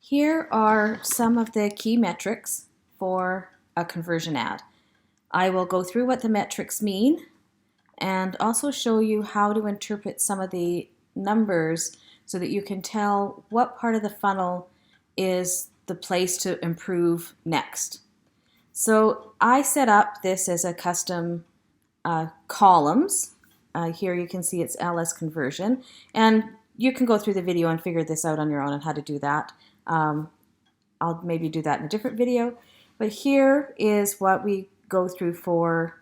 Here are some of the key metrics for a conversion ad. I will go through what the metrics mean and also show you how to interpret some of the numbers so that you can tell what part of the funnel is the place to improve next. So I set up this as a custom columns. Here you can see it's LS conversion, and you can go through the video and figure this out on your own on how to do that. I'll maybe do that in a different video, but here is what we go through for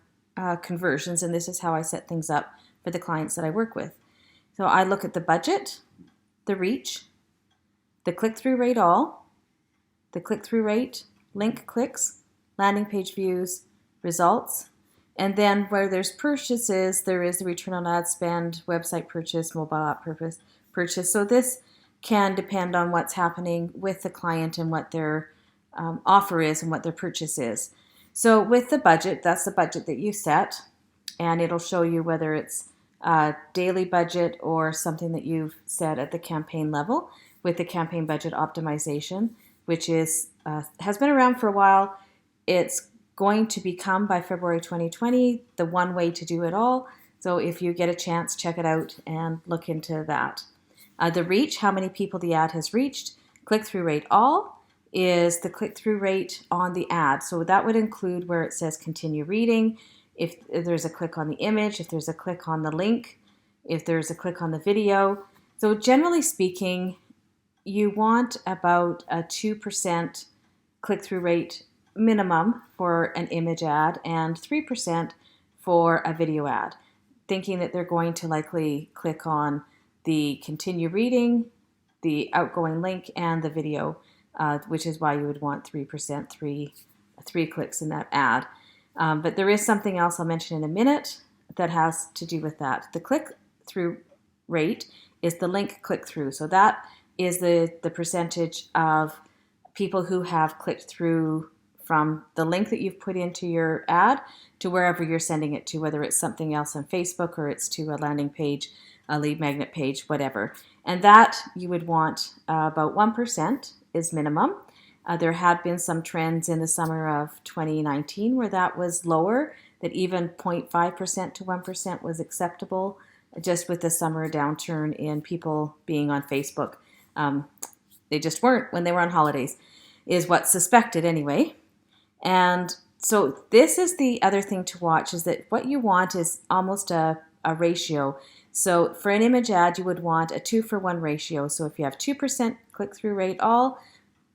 conversions, and this is how I set things up for the clients that I work with. So I look at the budget, the reach, the click-through rate all, the click-through rate, link clicks, landing page views, results, and then where there's purchases, there is the return on ad spend, website purchase, mobile app purchase. So this can depend on what's happening with the client and what their offer is and what their purchase is. So with the budget, that's the budget that you set, and it'll show you whether it's a daily budget or something that you've set at the campaign level with the campaign budget optimization, which is has been around for a while. It's going to become by February 2020 the one way to do it all. So if you get a chance, check it out and look into that. The reach, how many people the ad has reached. Click-through rate all is the click-through rate on the ad. So that would include where it says continue reading, if there's a click on the image, if there's a click on the link, if there's a click on the video. So generally speaking, you want about a 2% click-through rate minimum for an image ad and 3% for a video ad, thinking that they're going to likely click on the continue reading, the outgoing link, and the video, which is why you would want 3%, three clicks in that ad. But there is something else I'll mention in a minute that has to do with that. The click-through rate is the link click-through. So that is the percentage of people who have clicked through from the link that you've put into your ad to wherever you're sending it to, whether it's something else on Facebook or it's to a landing page, a lead magnet page, whatever. And that you would want about 1% is minimum. There had been some trends in the summer of 2019 where that was lower, that even 0.5% to 1% was acceptable, just with the summer downturn in people being on Facebook. They just weren't when they were on holidays, is what's suspected anyway. And so this is the other thing to watch, is that what you want is almost a ratio. So for an image ad, you would want a 2-for-1 ratio. So if you have 2% click-through rate all,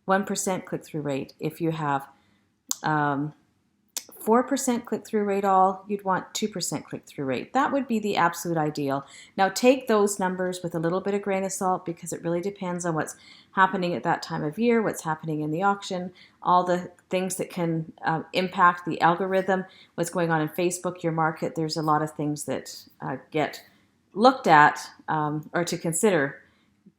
1% click-through rate. If you have 4% click-through rate all, you'd want 2% click-through rate. That would be the absolute ideal. Now take those numbers with a little bit of grain of salt, because it really depends on what's happening at that time of year, what's happening in the auction, all the things that can impact the algorithm, what's going on in Facebook, your market. There's a lot of things that get looked at or to consider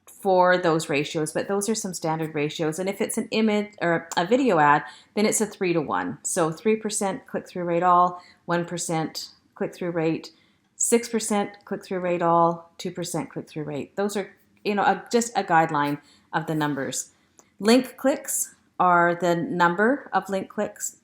for those ratios, but those are some standard ratios. And if it's an image or a video ad, then it's a 3-to-1. So 3% click-through rate all, 1% click-through rate, 6% click-through rate all, 2% click-through rate. Those are, just a guideline of the numbers. Link clicks are the number of link clicks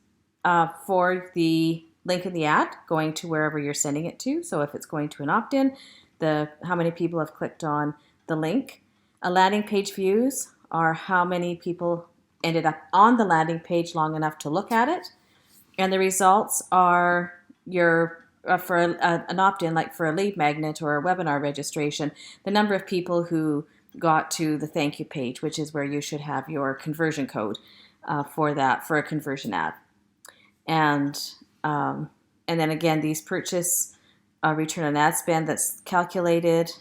for the link in the ad going to wherever you're sending it to. So if it's going to an opt-in, how many people have clicked on the link. A landing page views are how many people ended up on the landing page long enough to look at it. And the results are your, for an opt-in, like for a lead magnet or a webinar registration, the number of people who got to the thank you page, which is where you should have your conversion code for that, for a conversion ad. And then again, these purchase return on ad spend that's calculated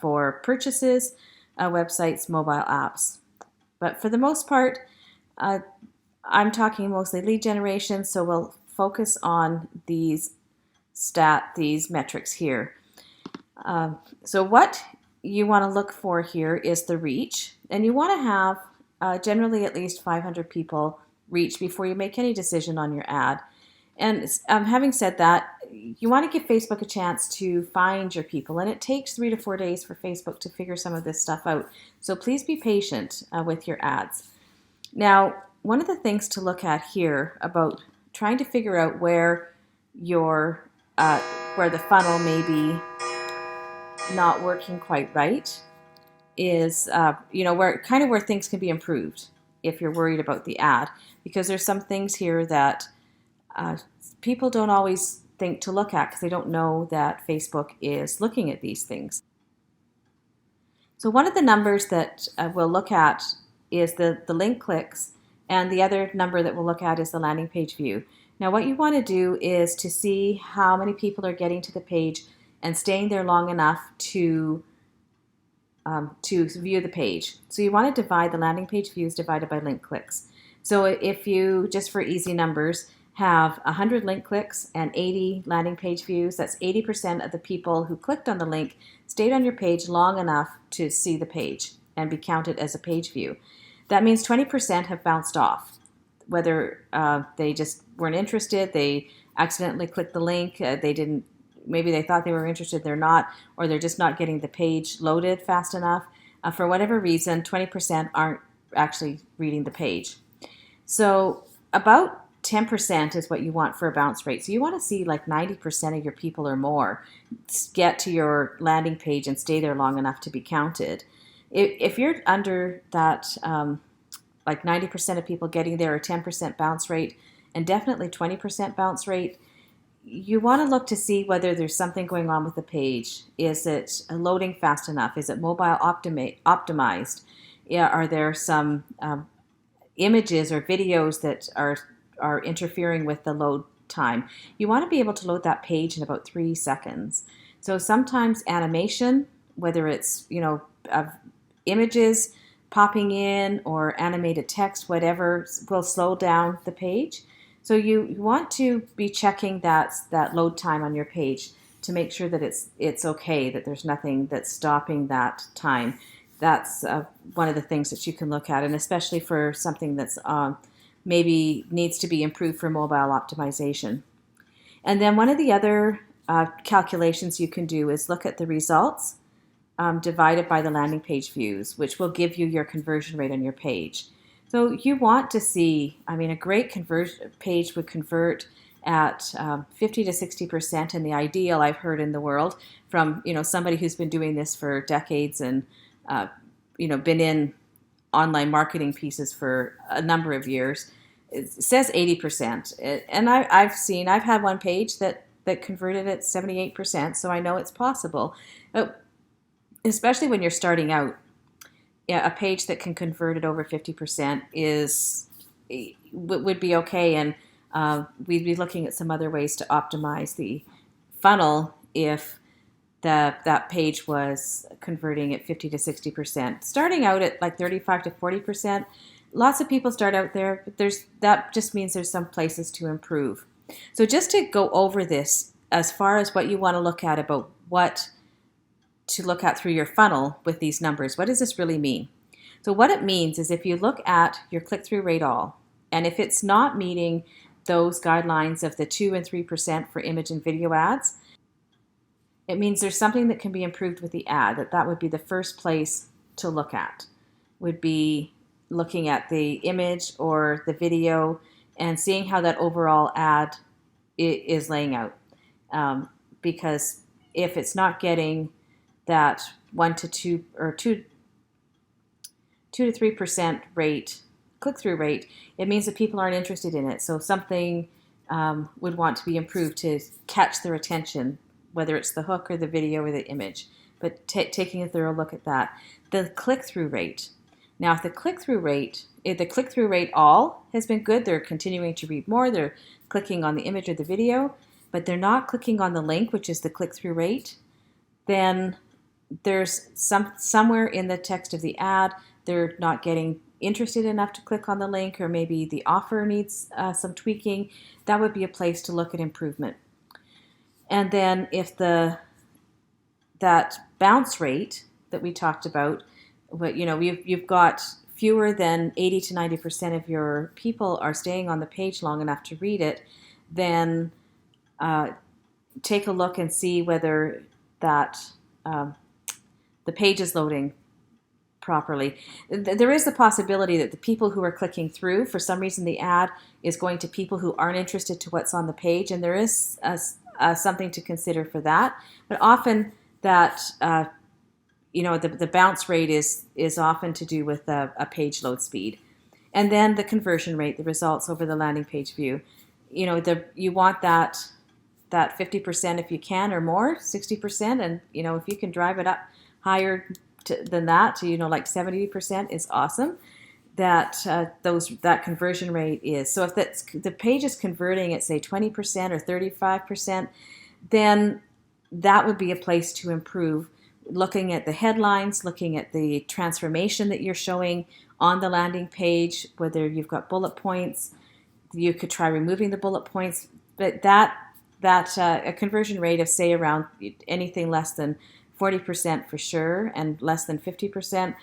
for purchases, websites, mobile apps. But for the most part, I'm talking mostly lead generation, so we'll focus on these metrics here. So what you want to look for here is the reach, and you want to have generally at least 500 people reach before you make any decision on your ad. And having said that, you want to give Facebook a chance to find your people, and it takes 3 to 4 days for Facebook to figure some of this stuff out. So please be patient with your ads. Now, one of the things to look at here about trying to figure out where where the funnel may be not working quite right is where things can be improved if you're worried about the ad, because there's some things here that people don't always think to look at because they don't know that Facebook is looking at these things. So one of the numbers that we'll look at is the link clicks, and the other number that we'll look at is the landing page view. Now what you want to do is to see how many people are getting to the page and staying there long enough to view the page. So you want to divide the landing page views divided by link clicks. So if you, just for easy numbers, have 100 link clicks and 80 landing page views, that's 80% of the people who clicked on the link stayed on your page long enough to see the page and be counted as a page view. That means 20% have bounced off, whether they just weren't interested, they accidentally clicked the link, maybe they thought they were interested, they're not, or they're just not getting the page loaded fast enough. For whatever reason, 20% aren't actually reading the page. So about 10% is what you want for a bounce rate. So you want to see like 90% of your people or more get to your landing page and stay there long enough to be counted. If you're under that, like 90% of people getting there, or 10% bounce rate, and definitely 20% bounce rate, you want to look to see whether there's something going on with the page. Is it loading fast enough? Is it mobile optimized? Are there some images or videos that are interfering with the load time? You want to be able to load that page in about 3 seconds. So sometimes animation, whether it's images popping in or animated text, whatever, will slow down the page. So you want to be checking that load time on your page to make sure that it's okay, that there's nothing that's stopping that time. That's one of the things that you can look at, and especially for something that's maybe needs to be improved for mobile optimization. And then one of the other calculations you can do is look at the results divided by the landing page views, which will give you your conversion rate on your page. So you want to see, a great conversion page would convert at 50 to 60%, and the ideal I've heard in the world from somebody who's been doing this for decades and been in online marketing pieces for a number of years. It says 80%, and I've had one page that converted at 78%, so I know it's possible. Especially when you're starting out, a page that can convert at over 50% would be okay, and we'd be looking at some other ways to optimize the funnel if that page was converting at 50 to 60%. Starting out at like 35 to 40%, lots of people start out there, but that just means there's some places to improve. So just to go over this, as far as what you want to look at about what to look at through your funnel with these numbers, what does this really mean? So what it means is if you look at your click-through rate all, and if it's not meeting those guidelines of the 2 and 3% for image and video ads, it means there's something that can be improved with the ad. That would be the first place to look at, would be looking at the image or the video and seeing how that overall ad is laying out. Because if it's not getting that 1 to 2 or 2 to 3% rate, click-through rate, it means that people aren't interested in it. So something would want to be improved to catch their attention, whether it's the hook or the video or the image. But taking a thorough look at that. The click-through rate. Now, if the click-through rate all has been good, they're continuing to read more, they're clicking on the image or the video, but they're not clicking on the link, which is the click-through rate, then there's somewhere in the text of the ad, they're not getting interested enough to click on the link, or maybe the offer needs some tweaking. That would be a place to look at improvement. And then if that bounce rate that we talked about, you've got fewer than 80 to 90% of your people are staying on the page long enough to read it, then take a look and see whether that the page is loading properly. There is the possibility that the people who are clicking through, for some reason the ad is going to people who aren't interested to what's on the page, and there is something to consider for that. But often that the bounce rate is often to do with a page load speed. And then the conversion rate, the results over the landing page view. You want that 50% if you can, or more, 60%, and if you can drive it up higher than that to like 70% is awesome. That conversion rate is. So if the page is converting at say 20% or 35%, then that would be a place to improve. Looking at the headlines, looking at the transformation that you're showing on the landing page, whether you've got bullet points, you could try removing the bullet points. But a conversion rate of say around anything less than 40% for sure, and less than 50%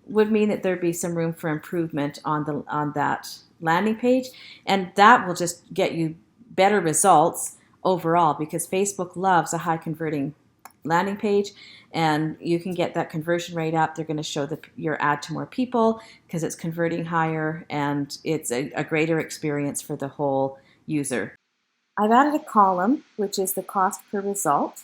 would mean that there'd be some room for improvement on that landing page, and that will just get you better results overall, because Facebook loves a high converting landing page, and you can get that conversion rate up. They're going to show your ad to more people because it's converting higher, and it's a greater experience for the whole user. I've added a column, which is the cost per result,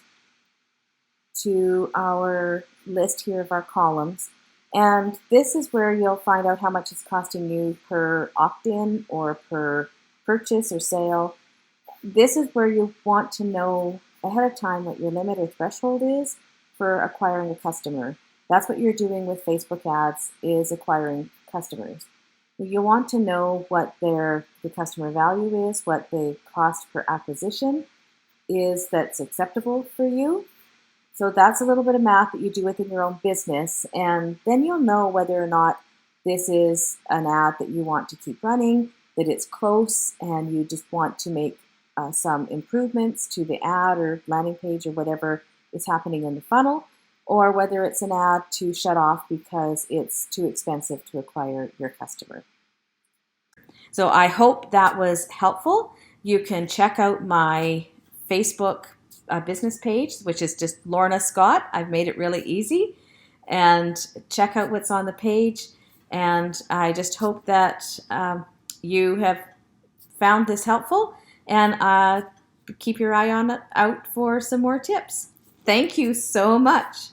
to our list here of our columns. And this is where you'll find out how much it's costing you per opt-in or per purchase or sale. This is where you want to know ahead of time what your limit or threshold is for acquiring a customer. That's what you're doing with Facebook ads, is acquiring customers. You want to know what the customer value is, what the cost per acquisition is that's acceptable for you. So that's a little bit of math that you do within your own business, and then you'll know whether or not this is an ad that you want to keep running, that it's close and you just want to make some improvements to the ad or landing page or whatever is happening in the funnel, or whether it's an ad to shut off because it's too expensive to acquire your customer. So I hope that was helpful. You can check out my Facebook business page, which is just Lorna Scott. I've made it really easy, and check out what's on the page. And I just hope that you have found this helpful, and keep your eye out for some more tips. Thank you so much.